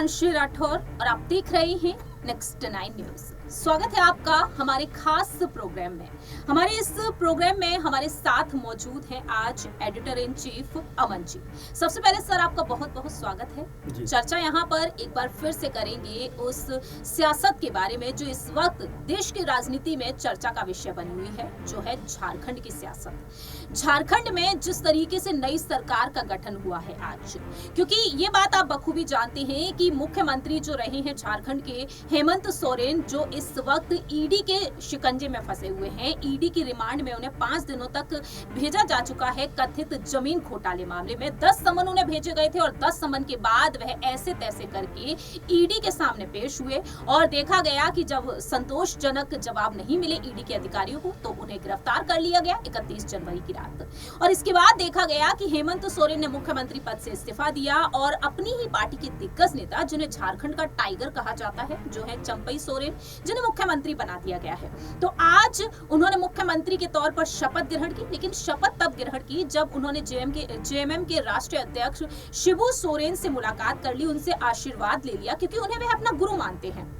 हिमांशी राठौर और आप देख रहे हैं नेक्स्ट 9 न्यूज। स्वागत है आपका हमारे खास प्रोग्राम में। हमारे इस प्रोग्राम में हमारे साथ मौजूद हैं आज editor in chief Aman ji. सबसे पहले सर आपका बहुत बहुत स्वागत है। चर्चा यहाँ पर एक बार फिर से करेंगे उस सियासत के बारे में जो इस वक्त देश की राजनीति में चर्चा का विषय बनी हुई है, जो है झारखंड की सियासत। झारखंड में जिस तरीके से नई सरकार का गठन हुआ है आज, क्योंकि ये बात आप बखूबी जानते हैं कि मुख्यमंत्री जो रहे हैं झारखंड के हेमंत सोरेन, जो इस वक्त ईडी के शिकंजे में फंसे हुए हैं। ईडी की रिमांड में उन्हें 5 दिनों तक भेजा जा चुका है कथित जमीन घोटाले मामले में। 10 समन उन्हें भेजे गए थे और 10 समन के बाद वह ऐसे तैसे करके ईडी के सामने पेश हुए और देखा गया कि जब संतोषजनक जवाब नहीं मिले ईडी के अधिकारियों को तो उन्हें गिरफ्तार कर लिया गया 31 जनवरी की रात। और इसके बाद देखा गया कि हेमंत सोरेन ने मुख्यमंत्री पद से इस्तीफा दिया और अपनी ही पार्टी के दिग्गज नेता, जिन्हें झारखंड का टाइगर कहा जाता है, जो है चंपई सोरेन, जिन्हें मुख्यमंत्री बना दिया गया है। तो आज उन्होंने मुख्यमंत्री के तौर पर शपथ ग्रहण की, लेकिन शपथ तब ग्रहण की जब उन्होंने जेएमएम के राष्ट्रीय अध्यक्ष शिबू सोरेन से मुलाकात कर ली, उनसे आशीर्वाद ले लिया, क्योंकि उन्हें वे अपना गुरु मानते हैं।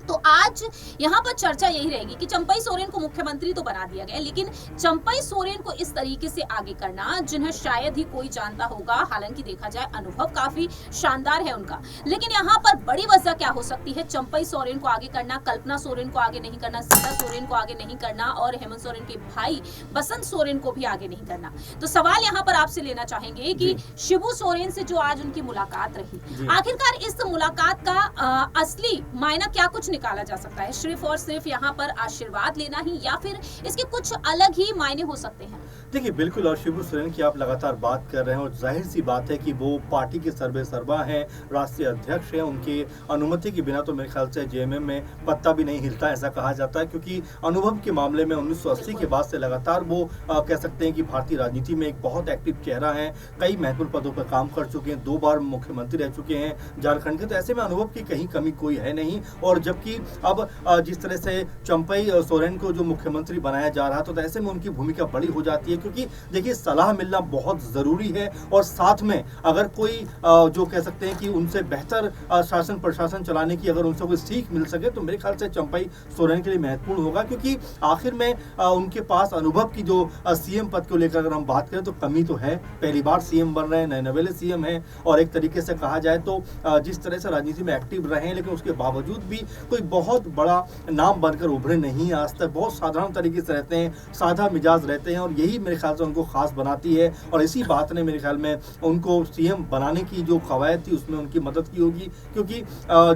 तो आज यहाँ पर चर्चा यही रहेगी कि चंपई सोरेन को मुख्यमंत्री तो बना दिया गया, लेकिन चंपई सोरेन को इस तरीके से आगे करना, जिन्हें शायद ही कोई जानता होगा, हालांकि देखा जाए अनुभव काफी शानदार है उनका, लेकिन यहाँ पर बड़ी वजह क्या हो सकती है चंपई सोरेन को आगे करना, कल्पना सोरेन को आगे नहीं करना, सीता सोरेन को आगे नहीं करना और हेमंत सोरेन के भाई बसंत सोरेन को भी आगे नहीं करना। तो सवाल यहाँ पर आपसे लेना चाहेंगे कि शिबू सोरेन से जो आज उनकी मुलाकात रही, आखिरकार इस मुलाकात का असली मायना क्या कुछ निकाला जा सकता है? सिर्फ और सिर्फ यहाँ पर आशीर्वाद लेना ही, या फिर इसके कुछ अलग ही मायने हो सकते हैं? देखिए बिल्कुल, और शिबू सोरेन की आप लगातार बात कर रहे हैं और जाहिर सी बात है कि वो पार्टी के सर्वे सर्वा हैं, राष्ट्रीय अध्यक्ष हैं। उनकी अनुमति के बिना तो मेरे ख्याल से जेएमएम में पत्ता भी नहीं हिलता, ऐसा कहा जाता है, क्योंकि अनुभव के मामले में 1980 के बाद से लगातार वो कह सकते हैं कि भारतीय राजनीति में एक बहुत एक्टिव चेहरा है। कई महत्वपूर्ण पदों पर काम कर चुके हैं, 2 बार मुख्यमंत्री रह चुके हैं झारखंड के। तो ऐसे में अनुभव की कहीं कमी कोई है नहीं। और जबकि अब जिस तरह से चंपई सोरेन को जो मुख्यमंत्री बनाया जा रहा था, तो ऐसे में उनकी भूमिका बड़ी हो जाती है, क्योंकि देखिए सलाह मिलना बहुत जरूरी है और साथ में अगर कोई जो कह सकते हैं कि उनसे बेहतर शासन प्रशासन चलाने की अगर उनसे कोई सीख मिल सके, तो मेरे ख्याल से चंपई सोरेन के लिए महत्वपूर्ण होगा, क्योंकि आखिर में उनके पास अनुभव की जो सीएम पद को लेकर अगर हम बात करें तो कमी तो है। पहली बार सीएम बन रहे हैं, नए नवेले सीएम हैं, और एक तरीके से कहा जाए तो जिस तरह से राजनीति में एक्टिव रहे हैं, लेकिन उसके बावजूद भी कोई बहुत बड़ा नाम बनकर उभरे नहीं आज तक। बहुत साधारण तरीके से रहते हैं, सादा मिजाज रहते हैं, और यही मेरे ख्याल से उनको खास बनाती है। और इसी बात ने मेरे ख्याल में उनको सीएम बनाने की जो कवायद थी उसमें उनकी मदद की होगी, क्योंकि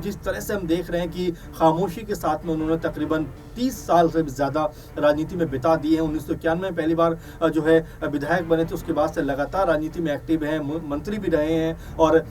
जिस तरह से हम देख रहे हैं कि खामोशी के साथ में उन्होंने तकरीबन 30 साल से ज्यादा राजनीति में बिता दिए हैं। 1991 में पहली बार जो है विधायक बने थे, उसके बाद से लगातार राजनीति में एक्टिव हैं, मंत्री भी रहे हैं और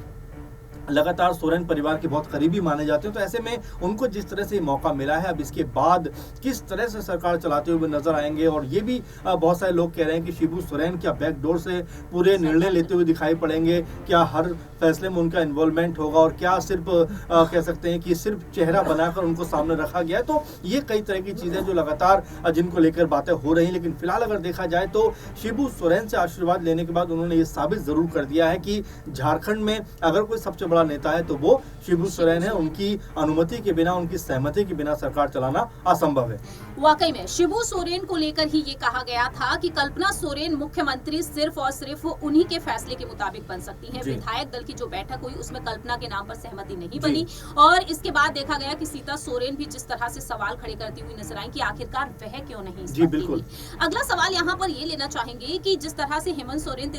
लगातार सोरेन परिवार के बहुत करीबी माने जाते हैं। तो ऐसे में उनको जिस तरह से मौका मिला है, अब इसके बाद किस तरह से सरकार चलाते हुए नजर आएंगे। और ये भी बहुत सारे लोग कह रहे हैं कि शिबू सोरेन क्या बैकडोर से पूरे निर्णय लेते हुए दिखाई पड़ेंगे, क्या हर फैसले में उनका इन्वॉल्वमेंट होगा, और क्या सिर्फ कह सकते हैं कि सिर्फ चेहरा बनाकर उनको सामने रखा गया है। तो ये कई तरह की चीजें जो लगातार जिनको लेकर बातें हो रही हैं, लेकिन फिलहाल अगर देखा जाए तो शिबू सोरेन से आशीर्वाद लेने के बाद उन्होंने ये साबित जरूर कर दिया है कि झारखंड में अगर कोई सबसे बड़ा नेता है तो वो शिबू सोरेन है। उनकी अनुमति के बिना, उनकी सहमति के बिना सरकार चलाना असंभव है। वाकई में शिबू सोरेन को लेकर ही ये कहा गया था कि कल्पना सोरेन मुख्यमंत्री सिर्फ और सिर्फ उन्हीं के फैसले के मुताबिक बन सकती हैं। विधायक दल की जो बैठक हुई उसमें कल्पना के नाम पर सहमति नहीं बनी, और इसके बाद देखा गया कि सीता सोरेन भी जिस तरह से सवाल खड़े करती हुई नजर आई कि आखिरकार वह क्यों नहीं। जी बिल्कुल। अगला सवाल यहाँ पर ये लेना चाहेंगे कि जिस तरह से हेमंत सोरेन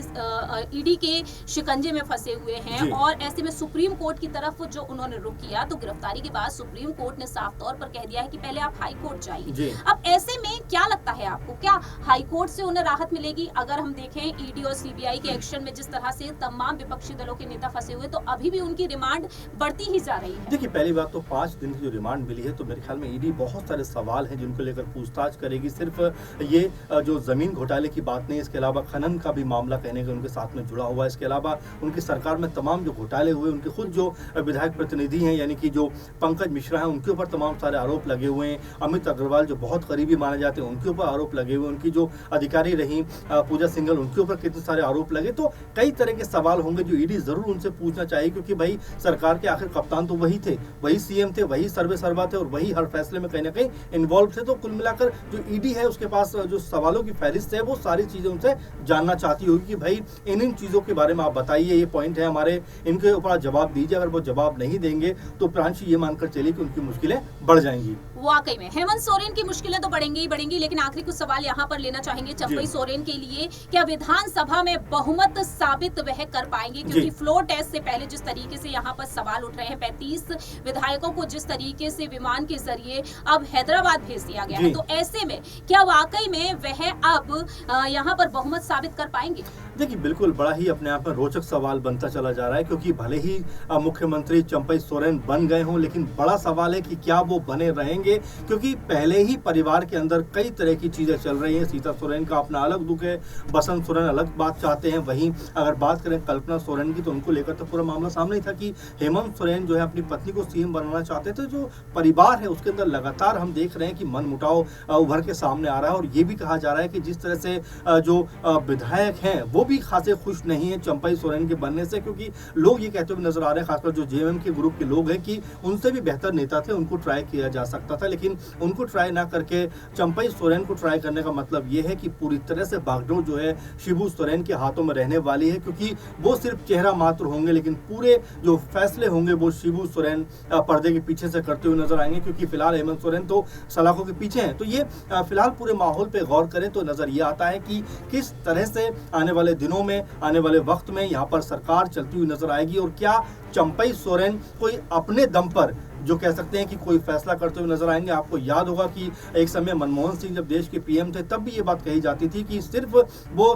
ईडी के शिकंजे में फंसे हुए हैं, और ऐसे में सुप्रीम कोर्ट की तरफ जो उन्होंने रुख किया, तो गिरफ्तारी के बाद सुप्रीम कोर्ट ने साफ तौर पर कह दिया है कि पहले आप हाई कोर्ट जाइए। अब ऐसे में क्या लगता है आपको, क्या हाई कोर्ट से उन्हें राहत मिलेगी? अगर हम देखें ईडी और सीबीआई के एक्शन में जिस तरह से तमाम विपक्षी दलों के नेता फंसे हुए, तो अभी भी उनकी रिमांड बढ़ती ही जा रही है। देखिए पहली बात तो 5 दिन की जो रिमांड मिली है, तो मेरे ख्याल में ईडी बहुत सारे सवाल हैं जिनको लेकर पूछताछ करेगी। सिर्फ ये जो जमीन घोटाले की बात नहीं, इसके अलावा खनन का भी मामला कहने के उनके साथ में जुड़ा हुआ है। इसके अलावा उनकी सरकार में तमाम जो घोटाले हुए उनके खुद जो विधायक प्रतिनिधि हैं यानी कि जो पंकज मिश्रा हैं उनके ऊपर तमाम सारे आरोप लगे हुए हैं। अमित अग्रवाल जो बहुत करीबी माने जाते हैं उनके ऊपर आरोप लगे हुए हैं। उनकी जो अधिकारी रही पूजा सिंघल उनके ऊपर कितने सारे आरोप लगे। तो कई तरह के सवाल होंगे जो ईडी जरूर उनसे पूछना चाहिए, क्योंकि भाई सरकार के आखिर कप्तान तो वही थे, वही सीएम थे, वही सर्वे सर्वा थे और वही हर फैसले में कहीं ना कहीं इन्वॉल्व थे। तो कुल मिलाकर जो ईडी है उसके पास जो सवालों की फहरिस्त है वो सारी चीजें उनसे जानना चाहती होगी कि भाई इन चीजों के बारे में आप बताइए, ये पॉइंट है हमारे, इनके ऊपर जवाब दीजिए। अगर वो जवाब नहीं देंगे तो प्रांशी ये मानकर चलिए कि उनकी मुश्किलें बढ़ जाएंगी। वाकई में हेमंत सोरेन की मुश्किलें तो बढ़ेंगी ही बढ़ेंगी, लेकिन आखिरी कुछ सवाल यहाँ पर लेना चाहेंगे चंपई सोरेन के लिए। क्या विधानसभा में बहुमत साबित वह कर पाएंगे? क्योंकि फ्लोर टेस्ट से पहले जिस तरीके से यहाँ पर सवाल उठ रहे हैं, 35 विधायकों को जिस तरीके से विमान के जरिए अब हैदराबाद भेज दिया गया है, तो ऐसे में क्या वाकई में वह अब यहाँ पर बहुमत साबित कर पाएंगे? देखिए बिल्कुल बड़ा ही अपने आप में रोचक सवाल बनता चला जा रहा है, क्योंकि भले ही मुख्यमंत्री चंपई सोरेन बन गए हों, लेकिन बड़ा सवाल है कि क्या वो बने रहेंगे, क्योंकि पहले ही परिवार के अंदर कई तरह की चीजें चल रही हैं। सीता सोरेन का अपना अलग दुख है, बसंत सोरेन अलग बात चाहते हैं। वहीं अगर बात करें कल्पना सोरेन की तो उनको लेकर तो पूरा मामला सामने ही था कि हेमंत सोरेन जो है अपनी पत्नी को सीएम बनाना चाहते थे। जो परिवार है उसके अंदर लगातार हम देख रहे हैं कि मनमुटाव उभर के सामने आ रहा है। और ये भी कहा जा रहा है कि जिस तरह से जो विधायक हैं वो भी खासे खुश नहीं है चंपई सोरेन के बनने से, क्योंकि लोग ये कहते हुए नजर आ रहे हैं, खासकर जो जेएमएम के ग्रुप के लोग हैं, कि उनसे भी बेहतर नेता थे, उनको ट्राई किया जा सकता था। लेकिन उनको ट्राई ना करके चंपई सोरेन को ट्राई करने का मतलब ये है कि पूरी तरह से बागडोर जो है शिबू सोरेन के हाथों में रहने वाली है, क्योंकि वो सिर्फ चेहरा मात्र होंगे, लेकिन पूरे जो फैसले होंगे वो शिबू सोरेन पर्दे के पीछे से करते हुए नजर आएंगे। क्योंकि फिलहाल हेमंत सोरेन तो सलाखों के पीछे हैं। तो ये फिलहाल पूरे माहौल पे गौर करें तो नजर ये आता है कि किस तरह से आने वाले दिनों में, आने वाले वक्त में यहाँ पर सरकार चलती हुई नजर आएगी। और क्या चंपई सोरेन कोई अपने दम पर जो कह सकते हैं कि कोई फैसला करते हुए नजर आएंगे? आपको याद होगा कि एक समय मनमोहन सिंह जब देश के पीएम थे तब भी ये बात कही जाती थी कि सिर्फ वो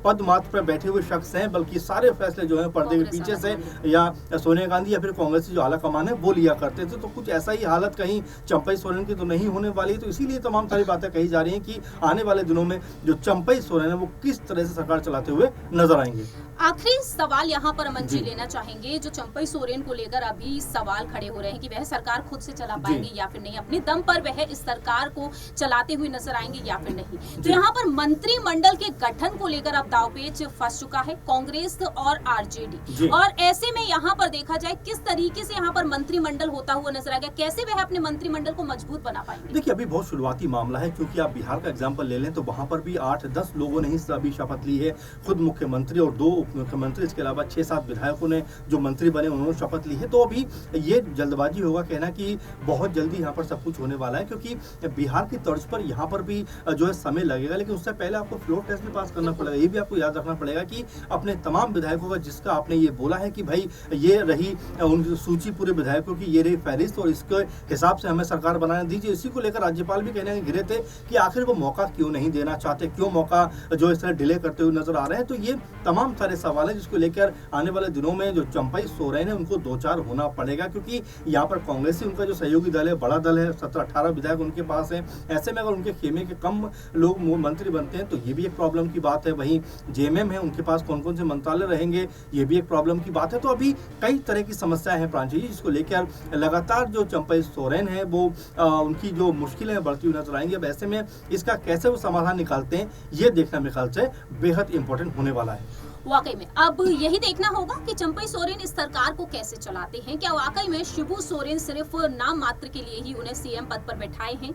पद मात्र पर बैठे हुए शख्स हैं, बल्कि सारे फैसले जो हैं पर्दे के पीछे से या सोनिया गांधी या फिर कांग्रेस की जो आला कमान है वो लिया करते थे। तो कुछ ऐसा ही हालत कहीं चंपई सोरेन की तो नहीं होने वाली। तो इसीलिए तमाम सारी बातें कही जा रही हैं कि आने वाले दिनों में जो चंपई सोरेन है वो किस तरह से सरकार चलाते हुए नजर आएंगे। आखिरी सवाल यहाँ पर अमन जी लेना चाहेंगे, जो चंपई सोरेन को लेकर अभी सवाल खड़े हो रहे हैं कि वह सरकार खुद से चला पाएंगे या फिर नहीं, अपने दम पर वह इस सरकार को चलाते हुए नजर आएंगे या फिर नहीं। तो यहाँ पर मंत्रिमंडल के गठन को लेकर अब दांवपेच फंस चुका है कांग्रेस और आरजेडी। और ऐसे में यहाँ पर देखा जाए किस तरीके से यहाँ पर मंत्रिमंडल होता हुआ नजर आ गया, कैसे वह अपने मंत्रिमंडल को मजबूत बना पाएंगे? देखिए अभी बहुत शुरुआती मामला है, क्योंकि आप बिहार का एग्जाम्पल ले लें तो वहां पर भी 8-10 लोगों ने ही अभी शपथ ली है। खुद मुख्यमंत्री और 2 उप मुख्यमंत्री, इसके अलावा 6-7 विधायकों ने जो मंत्री बने उन्होंने शपथ ली है। तो अभी ये जल्दबाजी होगा कहना कि बहुत जल्दी यहाँ पर सब कुछ होने वाला है, क्योंकि बिहार की तर्ज पर यहाँ पर भी जो है समय लगेगा। लेकिन उससे पहले आपको फ्लोर टेस्ट भी पास करना पड़ेगा। ये भी आपको याद रखना पड़ेगा कि अपने तमाम विधायकों का, जिसका आपने ये बोला है कि भाई ये रही उनकी सूची पूरे विधायकों की, ये रही फहरिस्त और इसके हिसाब से हमें सरकार बनाने दीजिए। इसी को लेकर राज्यपाल भी कहने गिरे थे कि आखिर वो मौका क्यों नहीं देना चाहते, क्यों मौका जो इस तरह डिले करते हुए नजर आ रहे हैं। तो ये तमाम सारे सवाल है जिसको लेकर आने वाले दिनों में जो चंपई सोरेन है उनको 2-4 होना पड़ेगा, क्योंकि यहाँ पर कांग्रेस ही उनका जो सहयोगी दल है, बड़ा दल है, 17-18 विधायक उनके पास हैं। ऐसे में अगर उनके खेमे के कम लोग मंत्री बनते हैं तो ये भी एक प्रॉब्लम की बात है। वहीं जेएमएम है, उनके पास कौन कौन से मंत्रालय रहेंगे, ये भी एक प्रॉब्लम की बात है। तो अभी कई तरह की समस्याएं हैं प्रांजी जी, जिसको लेकर लगातार जो चंपई सोरेन है वो उनकी जो मुश्किलें बढ़ती हुई नजर आएंगी। अब ऐसे में इसका कैसे वो समाधान निकालते हैं ये देखना मेरे ख्याल से बेहद इंपॉर्टेंट होने वाला है। वाकई में अब यही देखना होगा कि चंपई सोरेन इस सरकार को कैसे चलाते हैं। क्या वाकई में शिबू सोरेन सिर्फ नाम मात्र के लिए ही उन्हें सीएम पद पर बैठाए हैं?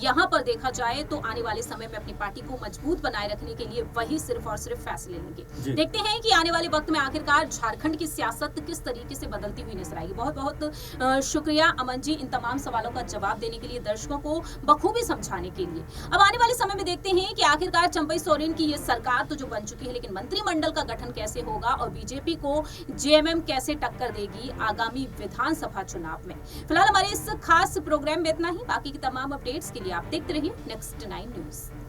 यहाँ पर देखा जाए तो आने वाले समय में अपनी पार्टी को मजबूत बनाए रखने के लिए वही सिर्फ और सिर्फ फैसले लेंगे। देखते हैं कि आने वाले वक्त में आखिरकार झारखंड की सियासत किस तरीके से बदलती हुई नजर आएगी। बहुत बहुत शुक्रिया अमन जी इन तमाम सवालों का जवाब देने के लिए, दर्शकों को बखूबी समझाने के लिए। अब आने वाले समय में देखते हैं कि आखिरकार चंपई सोरेन की ये सरकार तो जो बन चुकी है, लेकिन मंत्रिमंडल का गठन कैसे होगा और बीजेपी को जेएमएम कैसे टक्कर देगी आगामी विधानसभा चुनाव में। फिलहाल हमारे इस खास प्रोग्राम में इतना ही। बाकी की तमाम अपडेट्स के लिए आप देखते रहिए नेक्स्ट 9 न्यूज।